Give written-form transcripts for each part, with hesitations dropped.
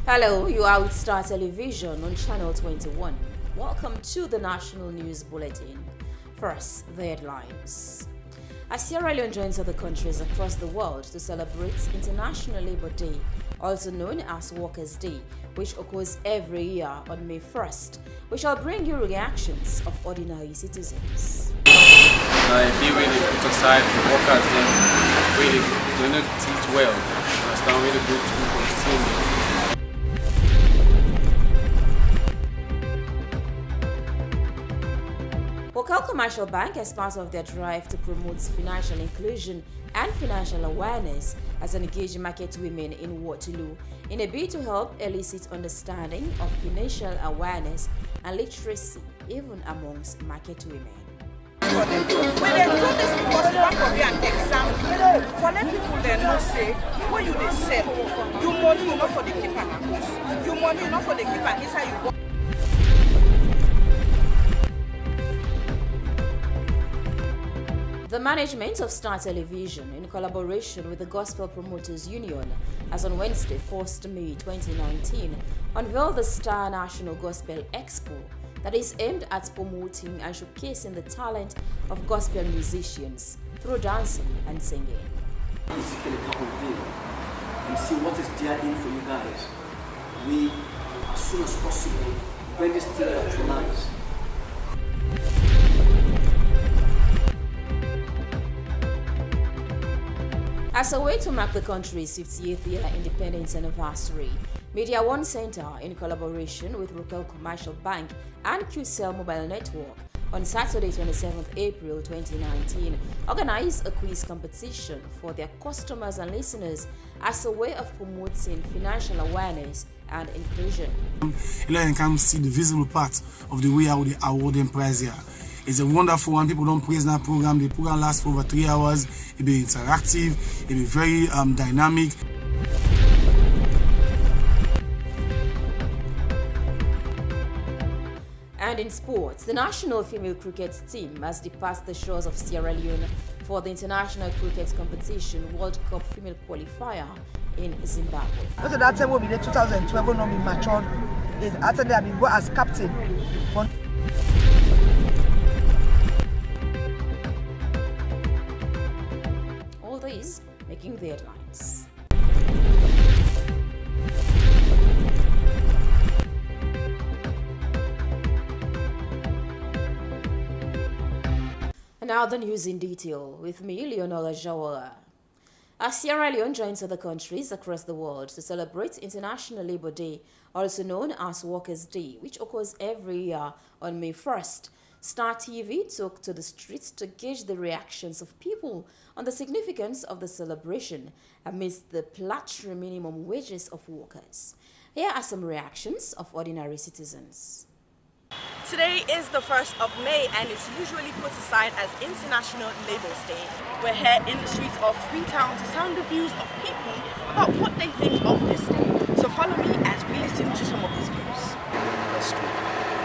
Hello, you are with Star Television on Channel 21. Welcome to the National News Bulletin. First, the headlines. As Sierra Leone joins other countries across the world to celebrate International Labour Day, also known as Workers' Day, which occurs every year on May 1st, we shall bring you reactions of ordinary citizens. Be really put aside for workers, then really do not teach well. Understand, really good to continue. Wakal Commercial Bank, as part of their drive to promote financial inclusion and financial awareness, has engaged market women in Waterloo in a bid to help elicit understanding of financial awareness and literacy even amongst market women. When they do this because you want to be an example, for let people then not say, what you they sell, you money not for the keeper, you money not for the keeper, this how you go. The management of Star Television, in collaboration with the Gospel Promoters Union, has on Wednesday, 1st May 2019, unveiled the Star National Gospel Expo that is aimed at promoting and showcasing the talent of gospel musicians through dancing and singing. Basically, come unveil and see what is there in for you guys. We, as soon as possible, bring this thing to life. As a way to mark the country's 58th year independence anniversary, Media One Center, in collaboration with Wakal Commercial Bank and QCell Mobile Network, on Saturday, 27th April 2019, organized a quiz competition for their customers and listeners as a way of promoting financial awareness and inclusion. You can see the visible part of the way how they award them prize here. It's a wonderful one. People don't praise that program. The program lasts for over 3 hours. It'll be interactive. It'll be very dynamic. And in sports, the national female cricket team has departed the shores of Sierra Leone for the International Cricket Competition World Cup Female Qualifier in Zimbabwe. So that time will be the 2012 when we matured. After that, we go as captain. All these making the headlines. And now the news in detail with me, Leonora Jawara. As Sierra Leone joins other countries across the world to celebrate International Labour Day, also known as Workers' Day, which occurs every year on May 1st, Star TV took to the streets to gauge the reactions of people on the significance of the celebration amidst the paltry minimum wages of workers. Here are some reactions of ordinary citizens. Today is the 1st of May and it's usually put aside as International Labour Day. We're here in the streets of Freetown to sound the views of people about what they think of this day. So follow me as we listen to some of these views.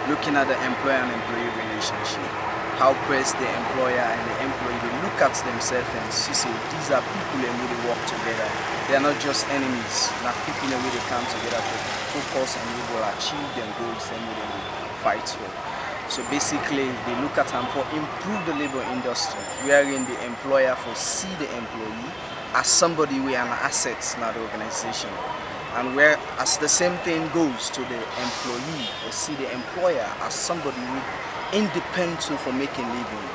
Looking at the employer and employee relationship, how pressed the employer and the employee, they look at themselves and see, these are people and really work together. They are not just enemies, not people and really come together to focus and we will achieve their goals and we will fight for. So basically, they look at them for improve the labor industry, wherein the employer for see the employee as somebody with an asset, not the organization. And where as the same thing goes to the employee, or see the employer as somebody with independent for making living.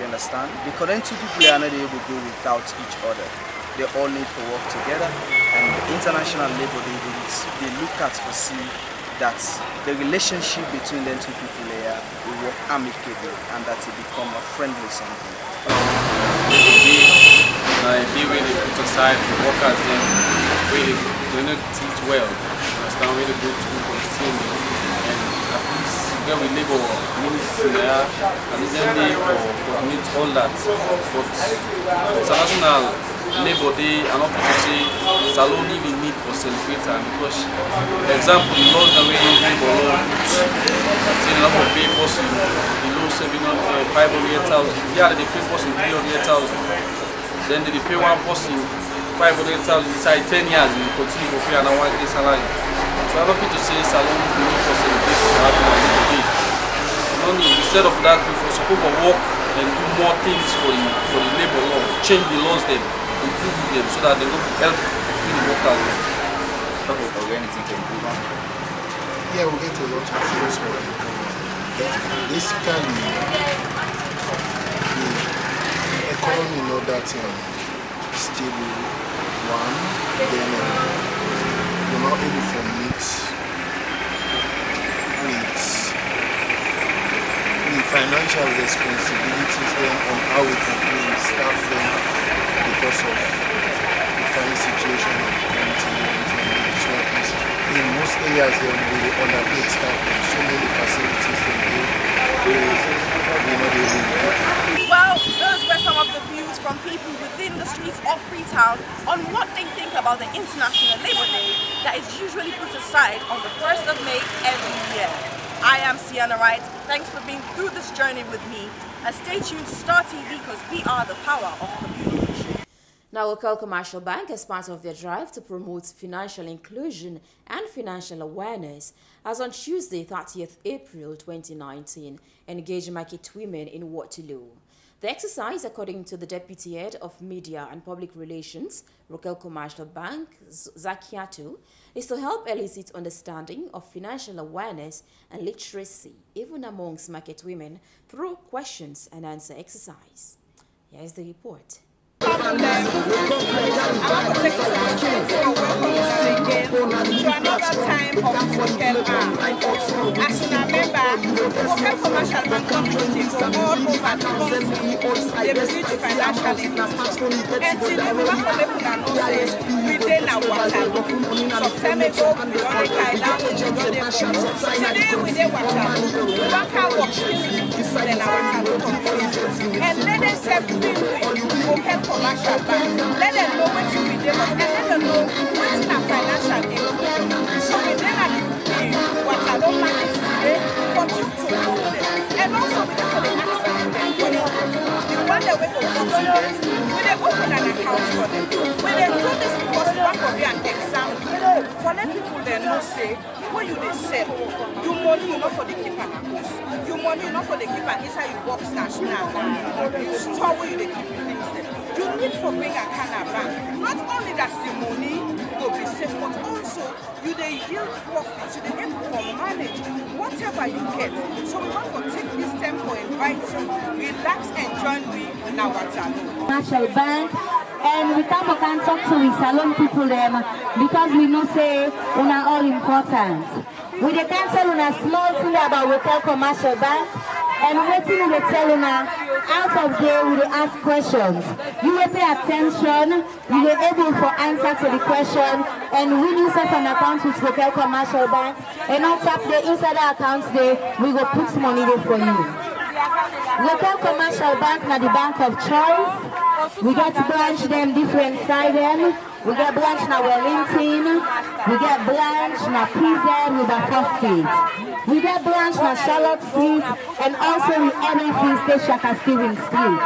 You understand? Because then two people are not able to go without each other. They all need to work together. And the International Labour Day, they look at to see that the relationship between them two people there will work amicably and that it become a friendly something. Be really put aside for workers, then really do not teach well. Understand, really good to continue. And at least get with labor ministry there, and then they coordinate all that. But International Labour Day, and not to say it's only we need for celebrating because, for example, the laws that we labor law, say the number of papers below 500,000, yeah, they pay person 300,000. Then they pay one person 500,000 inside 10 years, we continue to pay and one day salary. So I'm happy to say salon we need for celebration to happen at the day. Instead of that, we for support for work and do more things for the labor law, change the laws them, improve them so that they will help the workers. Anything to improve on? Yeah, we get a lot of things for the basically, the economy not that stable, one, then we're not able to meet with the financial responsibilities then on how we can pay with staff then because of the current situation of the country. So in most areas then we underpaid staff and so many facilities then we're not able to. Well, those were some of the views from people within the streets of Freetown on what they think about the International Labour Day that is usually put aside on the 1st of May every year. I am Sienna Wright. Thanks for being through this journey with me, and stay tuned to Star TV because we are the power of communication. Now, Local Commercial Bank, as part of their drive to promote financial inclusion and financial awareness, has on Tuesday, 30th April 2019, engaged market women in Waterloo. The exercise, according to the Deputy Head of Media and Public Relations, Local Commercial Bank, Zakiatu, is to help elicit understanding of financial awareness and literacy, even amongst market women, through questions and answer exercise. Here is the report. I want to take this opportunity to welcome you again to another time of Wokel Arm. As you remember, Wokel Commercial Bank companies from all over the country, they bridge financial inclusion. And today we want to make people know we did now Waterloo. Some time ago, we already carried down to today we did Waterloo. We don't have work in our Waterloo company. And let us have Wokel Commercial Bank. Let them know what you do and let them know what's in our financial income. So we then at what I don't like is today for talk to know them. And also we don't have the access to them. The one that we go to them, we they open an account for them. We they do this because we want to be an example. For let people they know say what you they sell. You money you not for the keeper. You money you not for the keeper inside your box national. You store where you they keep things there. You need to bring a kind of bank. Not only that the money will be safe, but also you they yield profits, you they able to manage whatever you get. So we want to take this time for inviting, relax and join me now at Waterloo. Commercial Bank, and we come and talk to the salon people them because we know say we are all important. We dey can tell una small thing about Local Commercial Bank, and waiting we tell una out of there we dey ask questions. You will pay attention, you will able to answer to the question, and when you set an account with Local Commercial Bank, and on top the inside the accounts there, we will put money there for you. Local Commercial Bank na the bank of choice. We get branch them different side them. We get branch na Wellington. We get branch na PZ with a Street. We get branch na Charlotte Street, and also we every free station at Steven Street.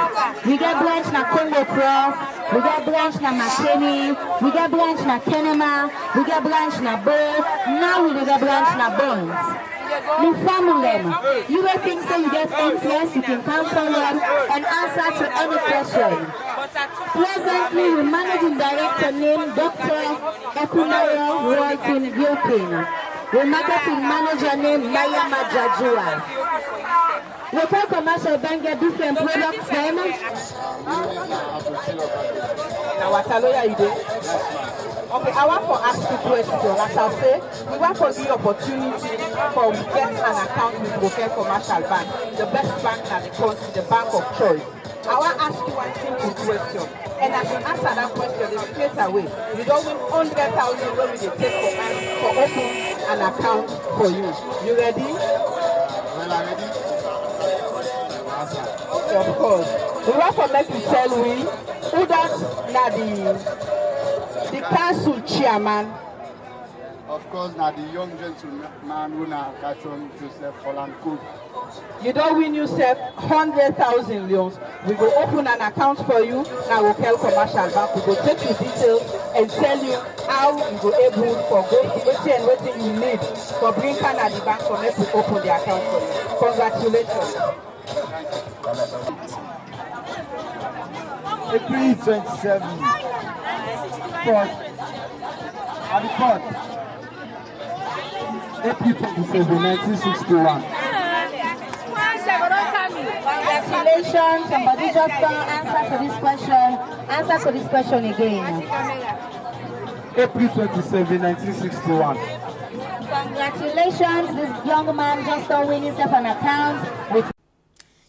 We get branch na Congo Cross. We get branch na McKinney. We get branch na Kenema. We get branch na Burr. Now we get branch na Burns. You family them. You will think so you get influence, you can counsel them and answer to any question. Presently, we managing director named Dr. Ekunaya Royton Gilpin. We marketing manager named Maya Majajua. Local Commercial Bank get different products them. Now what are you doing? Okay, I want to ask you a question. As I say, we want for the opportunity for we get an account with Local Commercial Bank, the best bank in the country, the bank of choice. I want to ask you one simple question. And as you answer that question, straight away, you don't win 100,000 when we take for open an account for you. You ready? Well, I'm ready. Okay, of course. We want to make you tell we who that na the council chairman. Of course, now the young gentleman who now Catron Joseph Holland Cook. You don't win yourself 100,000 loans. We will open an account for you. Now we'll tell commercial bank. We will take your details and tell you how you go able for waiting and waiting you need for bring at the bank for us to open the account for you. Congratulations. April 27. At the court. April 27, 1961. Congratulations. Somebody just answer to this question. Answer to this question again. April 27, 1961. Congratulations. This young man just win himself an account with.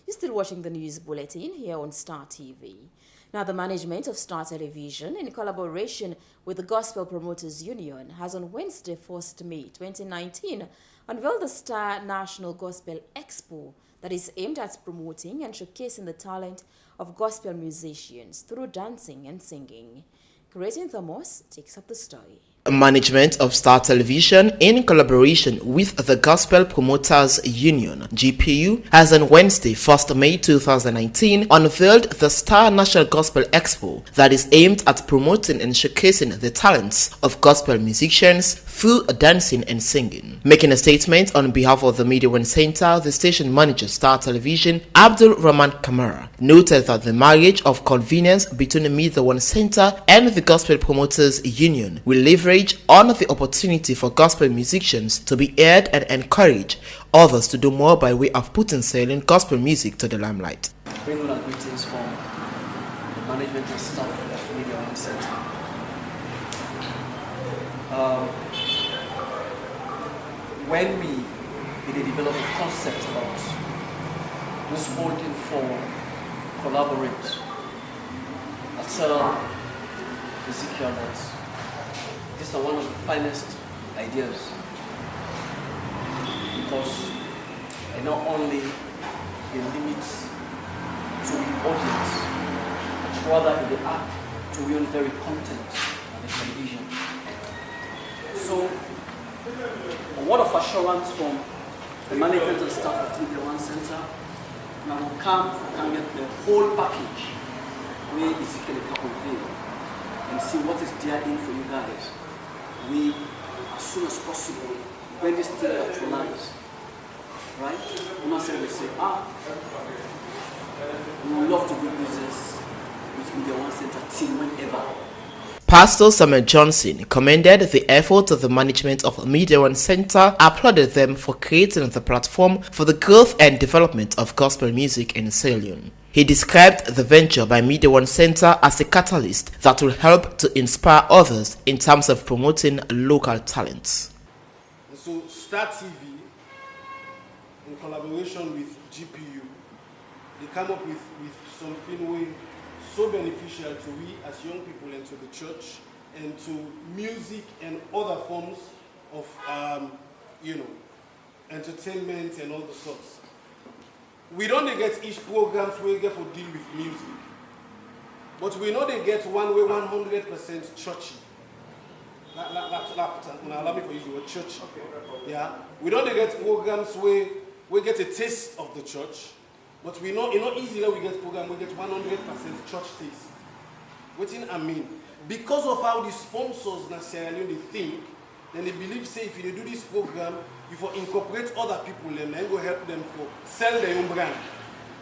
You're still watching the news bulletin here on Star TV. Now, the management of Star Television, in collaboration with the Gospel Promoters Union, has on Wednesday, 1st May 2019, unveiled the Star National Gospel Expo that is aimed at promoting and showcasing the talent of gospel musicians through dancing and singing. Creating Thomas takes up the story. Management of Star Television, in collaboration with the Gospel Promoters Union, GPU, has on Wednesday, 1st May 2019, unveiled the Star National Gospel Expo that is aimed at promoting and showcasing the talents of gospel musicians through dancing and singing. Making a statement on behalf of the Media One Center, the station manager, Star Television, Abdul Rahman Kamara, noted that the marriage of convenience between the Media One Center and the Gospel Promoters Union will leverage on the opportunity for gospel musicians to be heard and encourage others to do more by way of putting selling gospel music to the limelight. Bring on our greetings from the management and staff of Media One Center. When we developed a concept about who's holding for collaborate, I tell Ezekiel that these are one of the finest ideas, because they not only they limit to the audience, but rather in the act to real very content on the television. So, a word of assurance from the management and staff of Media One Center, now will can get the whole package where Ezekiel can convey and see what is there in for you guys. We, as soon as possible, when this thing actualizes, right? We must say, we would love to do business with Media One Center team whenever. Pastor Samuel Johnson commended the effort of the management of Media One Center, applauded them for creating the platform for the growth and development of gospel music in Sierra Leone. He described the venture by Media One Center as a catalyst that will help to inspire others in terms of promoting local talents. And so Star TV, in collaboration with GPU, they come up with something way so beneficial to we as young people and to the church and to music and other forms of, entertainment and all the sorts. We don't get each programs we get for deal with music, but we know they get one way 100% churchy. Allow me to use the word churchy. Yeah, we don't get programs where we get a taste of the church, but we know it's not easy that we get program we get 100% church taste. What I mean, because of how the sponsors in Sierra Leone think, then they believe say if you do this program, you for incorporate other people and then go help them for sell their own brand.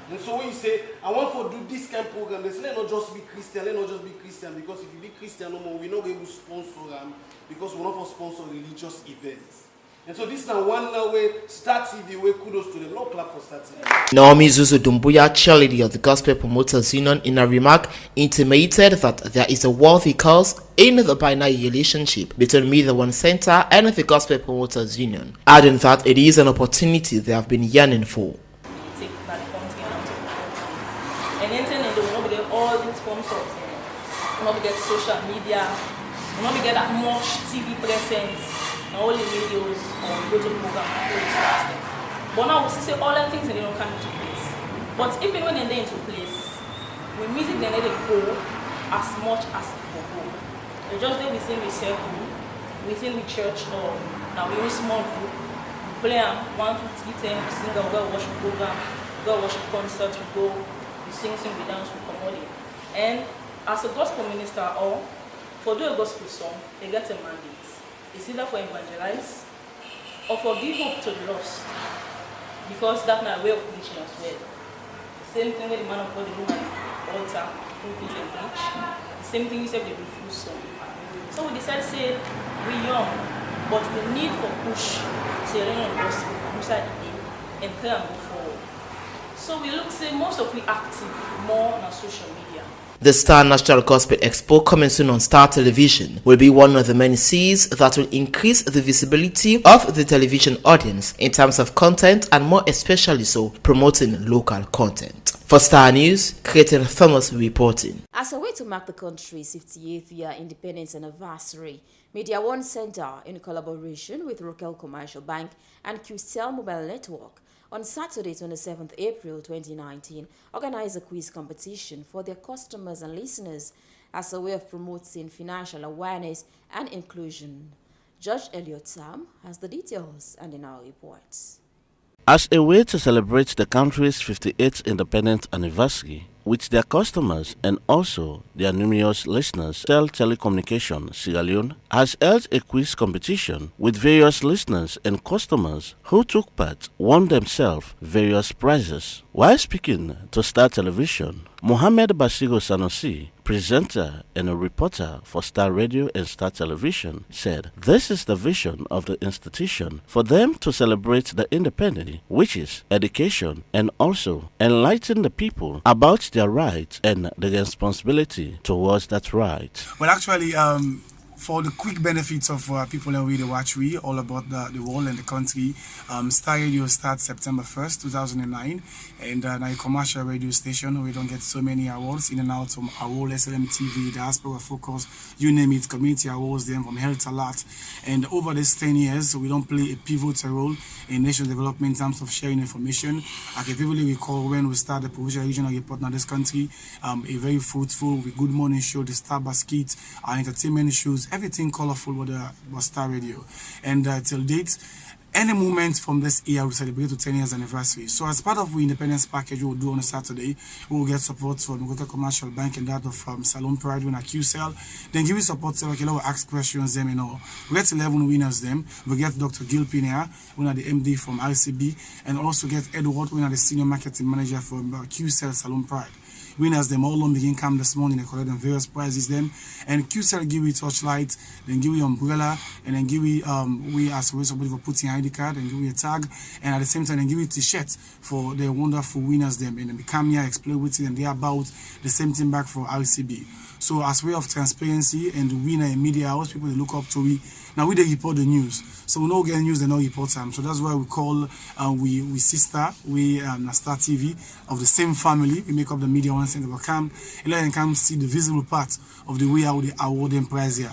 And so when you say, I want to do this kind of program, they say, let not just be Christian, because if you be Christian no more, we're not able to sponsor them because we're not going to sponsor religious events. And so this is now one way, Star TV, way kudos to them. No clap for Star TV. Naomi Zuzu Dumbuya, chairlady of the Gospel Promoters Union, in a remark intimated that there is a worthy cause in the binary relationship between Media One Center and the Gospel Promoters Union, adding that it is an opportunity they have been yearning for. And internet, they will not get all these forms of, will not get social media, will not get that much TV presence. Not only videos or go to program but now we see all the things that they don't come into place. But even when they're into place, with music they let it go as much as it will go. They just do within the circle, within the church, or now we're a small group, play 1, 2, 3, 10, we sing, we go worship program, we go worship concert, we go we sing, we dance, we commodity. And as a gospel minister or for do a gospel song, they get a mandate. It's either for evangelize or for give hope to the lost. Because that's my way of preaching as well. Same thing with the man of God, the woman, altar, pulpit and preach. The same thing we said with the refuse song. So we decided to say, we're young, but we need for push to learn on gospel, inside the day, and pray and move forward. So we look, say, most of we active more on social media. The Star National Gospel Expo, coming soon on Star Television, will be one of the many C's that will increase the visibility of the television audience in terms of content and more especially so promoting local content. For Star News, Creighton Thomas reporting. As a way to mark the country's 58th year independence anniversary, Media One Center, in collaboration with Rokel Commercial Bank and QCell Mobile Network, on Saturday, 27th April 2019, organized a quiz competition for their customers and listeners as a way of promoting financial awareness and inclusion. Judge Elliot Sam has the details and in our reports. As a way to celebrate the country's 58th independence anniversary, with their customers and also their numerous listeners, Tel Telecommunication Sierra Leone has held a quiz competition with various listeners and customers who took part, won themselves various prizes. While speaking to Star Television, Mohammed Basiru Sanusi, presenter and a reporter for Star Radio and Star Television, said this is the vision of the institution for them to celebrate the independence, which is education, and also enlighten the people about their rights and the responsibility towards that right. Well, actually, for the quick benefits of people who really watch all about the world and the country, Star Radio starts September 1st, 2009, and now a commercial radio station. We don't get so many awards in and out from award, SLM TV, Diaspora Focus, you name it, community awards, them from Health Alert. And over these 10 years, we don't play a pivotal role in nation development in terms of sharing information. I can vividly recall when we started the Provincial Regional Report in this country, a very fruitful, with Good Morning Show, the Star Basket, our entertainment shows, everything colorful with Star Radio. And till date, any moment from this year we celebrate the 10 years anniversary. So as part of the independence package we will do on a Saturday, we will get support from Rokel Commercial Bank and that of Salon Pride when at QCell. Then give you support so we can ask questions them, We get 11 winners them. We get Dr. Gil Pinea, winner the MD from RCB, and also get Edward, winner the senior marketing manager from QCell Salon Pride. Winners them all on begin come this morning, they collect them various prizes them, and QCell give you torchlight, then give you umbrella, and then give you we as way somebody for putting ID card, and give you a tag, and at the same time then give you t-shirts for the wonderful winners them, and then they come here, explain with it, and they are about the same thing back for RCB. So as way of transparency and the winner in media house, people they look up to we. Now we they report the news. So we don't get news, they don't report them. So that's why we call we sister, we Star TV of the same family. We make up the Media One Center for come and let them come see the visible part of the way how the awarding prize here.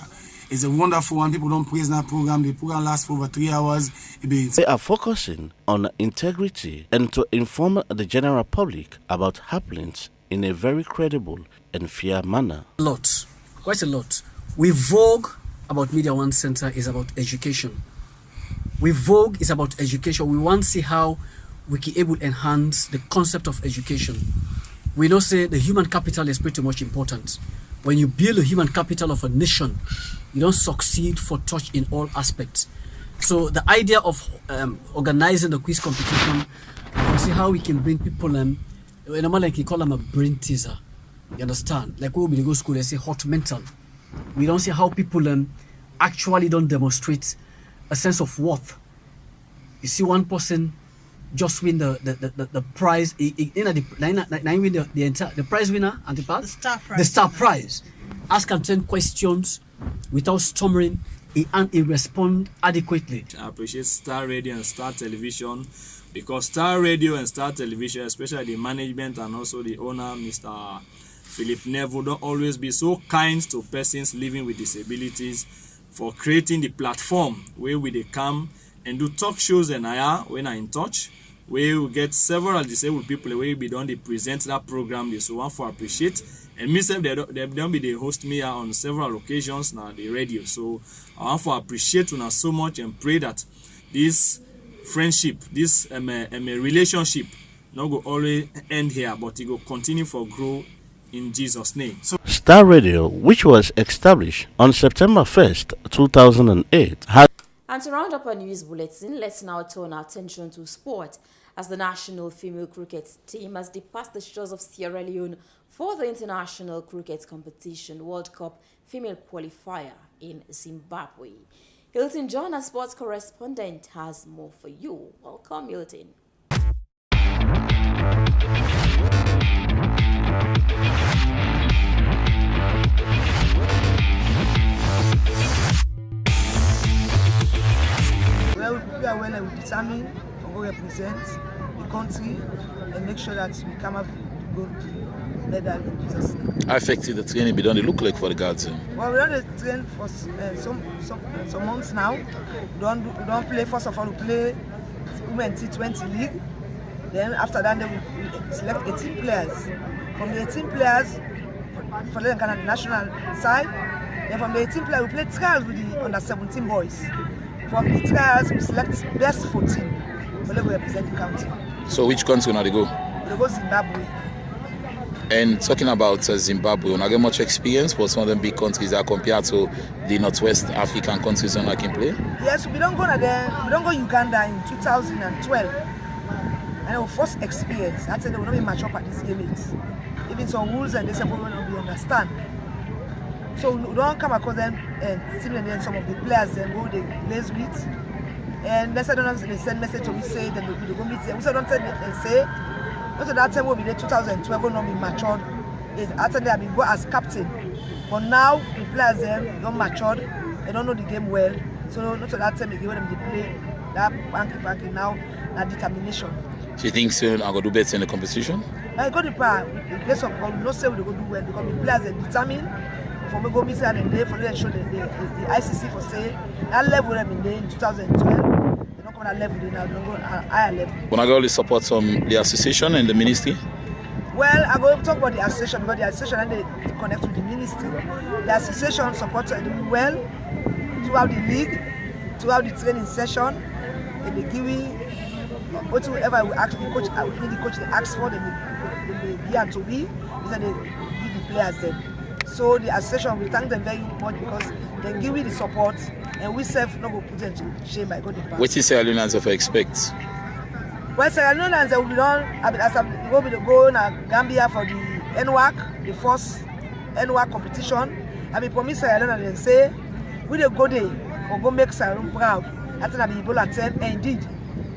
It's a wonderful one. People don't praise that program. The program lasts for over 3 hours. They are focusing on integrity and to inform the general public about happenings in a very credible and fair manner. A lot, quite a lot. We vogue about Media One Center is about education. We vogue is about education. We want to see how we can able to enhance the concept of education. We know say the human capital is pretty much important. When you build a human capital of a nation, you don't succeed for touch in all aspects. So the idea of organizing the quiz competition, we see how we can bring people like you call them a brain teaser. You understand? Like when we go to school, they say hot mental. We don't see how people actually don't demonstrate a sense of worth. You see one person just win the prize, the prize winner and the star prize. Ask him 10 questions without stammering, he respond adequately. I appreciate Star Radio and Star Television, because Star Radio and Star Television, especially the management and also the owner, Mr. Philip Neville, don't always be so kind to persons living with disabilities, for creating the platform where we they come and do talk shows and when I in touch, where we get several disabled people where we don't they present that program. They so want for appreciate, and myself they don't be they host me on several occasions now the radio. So I want for appreciate una so much and pray that this friendship, this relationship not go always end here, but it will continue for grow in Jesus' name. Star Radio, which was established on September 1st, 2008, has... And to round up our news bulletin, let's now turn our attention to sport, as the national female cricket team has departed the shores of Sierra Leone for the International Cricket Competition World Cup Female Qualifier in Zimbabwe. Hilton John, our sports correspondent, has more for you. Welcome, Hilton. Well, we are well and we determine to go represent the country and make sure that we come up with good medal in Jesus' name. How effective the training be done? They look like for the girls. Well, we don't train for some months now. We don't play. First of all, we play Women T20 League. Then after that, we select 18 players. From the 18 players, for the national side, then from the 18 players, we play trials with the under 17 boys. From the trials, we select best 14. So we represent the country. So which country now they go? They go Zimbabwe. And talking about Zimbabwe, when I get much experience for some of them big countries that compared to the Northwest African countries when I can play? Yes, we don't go there. We don't go Uganda in 2012. And our first experience, I said they will not be match up at these games. Even some rules and they say we will not be understand. So we don't come across them and similarly some of the players then go they plays with. And they send message to me say then we go meet them. We don't say they say. Also that time will be the 2012 will not be matured. After they have been go as captain. But now the players them don't matured. They don't know the game well. So not so that time they give them the play. That banky now that determination. So you think soon I'm going to do better in the competition? I go to par. The place of God, we don't say we go do well because the players are determined. For me go miss and day for them show the ICC for say that level them in there in 2012. They don't come that level they now don't go higher level. When I go only support the association and the ministry? Well, I go talk about the association because the association and they connect with the ministry. The association supports them well throughout the league, throughout the training session, and they give me whatever we ask the coach they ask for, they give to me, then they give the players them. So the association, we thank them very much because they give me the support and we self not go put them to shame by God. What is Sierra Leoneans of expect? Well, Sierra Leoneans will be done as I go to Gambia for the NWAC, the first NWAC competition. I be promise Sierra Leoneans and say we dey go there for go make Sierra Leone proud. I think I be Ebola 10 and indeed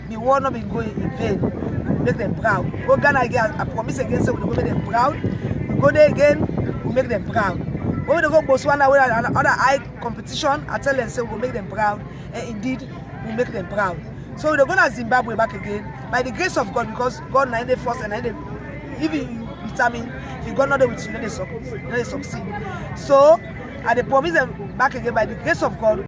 the war not been going in vain. Make them proud. Go Ghana again. I promise again say we go make them proud. We go there again. We make them proud. When we go Botswana with another high competition, I tell them say we will make them proud, and indeed we make them proud. So we're going to Zimbabwe back again by the grace of God, because God na the first and even you determine if you go not there with you, they succeed. So I dey promise them back again by the grace of God.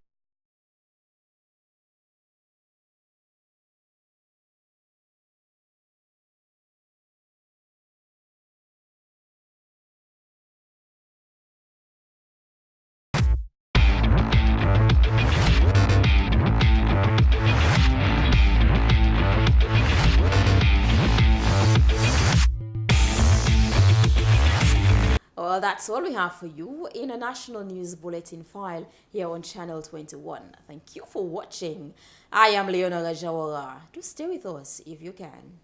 Well, that's all we have for you in a national news bulletin file here on Channel 21. Thank you for watching. I am Leonora Jawara. Do stay with us if you can.